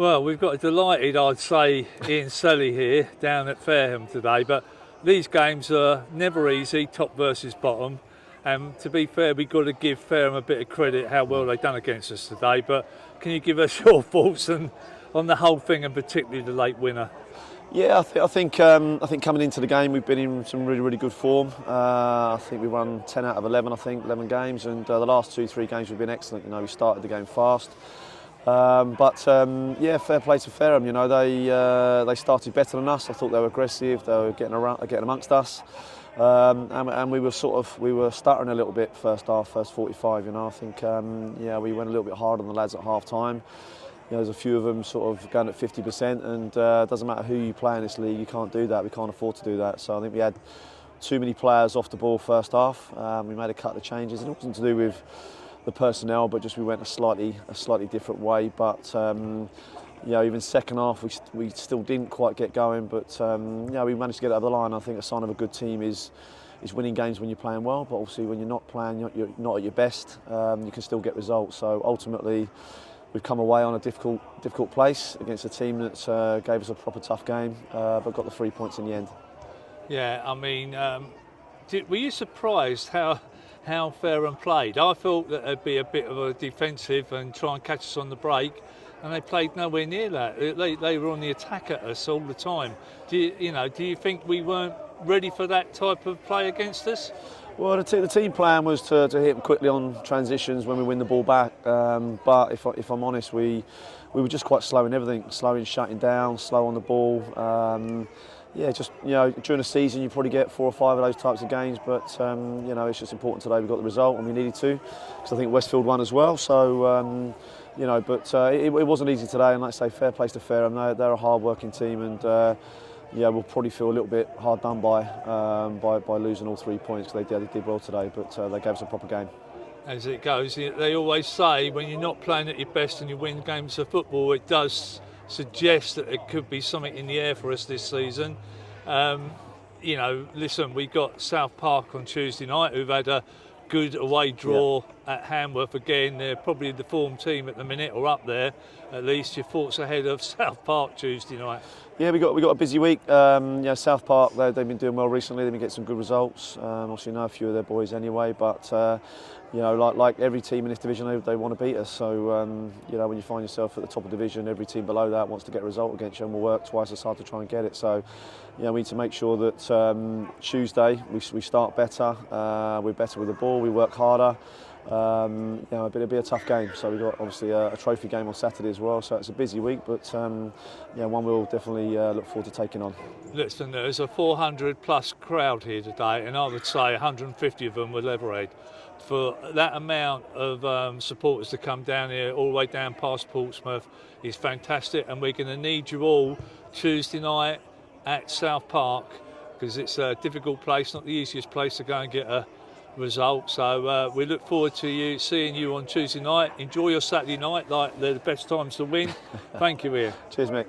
Well, we've got a delighted, I'd say, Ian Selley here down at Fareham today, but these games are never easy, top versus bottom. And to be fair, we've got to give Fareham a bit of credit how well they've done against us today. But can you give us your thoughts on the whole thing, and particularly the late winner? Yeah, I think coming into the game we've been in some really good form. I think we won 10 out of 11. 11 games, and the last 2-3 games we've been excellent. You know, we started the game fast. Yeah, fair play to Fareham. You know, they started better than us. I thought they were aggressive. They were getting amongst us, and we were stuttering a little bit first half, first 45. You know, I think yeah, we went a little bit hard on the lads at half time. You know, there's a few of them sort of going at 50%, and it doesn't matter who you play in this league, you can't do that. We can't afford to do that. So I think we had too many players off the ball first half. We made a couple of changes, and it wasn't to do with the personnel, but just we went a slightly different way. But you know, even second half we still didn't quite get going, but you know, we managed to get it over the line. I think a sign of a good team is winning games when you're playing well, but obviously when you're not playing, you're not at your best, you can still get results. So ultimately, we've come away on a difficult place against a team that gave us a proper tough game, but got the 3 points in the end. Yeah, I mean, were you surprised how Fareham played? I thought that it'd be a bit of a defensive and try and catch us on the break, and they played nowhere near that. They were on the attack at us all the time. Do you think we weren't ready for that type of play against us? Well, the team plan was to hit them quickly on transitions when we win the ball back. But if I'm honest, we were just quite slow in everything, slow in shutting down, slow on the ball. Yeah, just, you know, during the season you probably get 4 or 5 of those types of games, but you know, it's just important today we got the result, and we needed to, because I think Westfield won as well. So you know, but it wasn't easy today, and like I say, fair play to Fareham. They're a hard-working team, and yeah, we'll probably feel a little bit hard done by losing all 3 points, because they did well today, but they gave us a proper game. As it goes, they always say when you're not playing at your best and you win games of football, it does suggest that there could be something in the air for us this season. You know, listen, we got South Park on Tuesday night, who've had a good away draw at Hanworth again. They're probably the form team at the minute, or up there at least. Your thoughts ahead of South Park Tuesday night? Yeah, we got a busy week. You know, South Park, they've been doing well recently. They've been getting some good results. Obviously, know a few of their boys anyway, but you know, like every team in this division, they want to beat us. So you know, when you find yourself at the top of the division, every team below that wants to get a result against you, and will work twice as hard to try and get it. So you know, we need to make sure that Tuesday we start better. We're better with the ball. We work harder. You know, it'll be a tough game. So we've got obviously a trophy game on Saturday as well. So it's a busy week, but yeah, one we'll definitely look forward to taking on. Listen, there's a 400 plus crowd here today, and I would say 150 of them were Leverhead. For that amount of supporters to come down here, all the way down past Portsmouth, is fantastic, and we're going to need you all Tuesday night at South Park, because it's a difficult place, not the easiest place to go and get a result. So we look forward to seeing you on Tuesday night. Enjoy your Saturday night, like they're the best times to win. Thank you, Ian. Cheers, mate.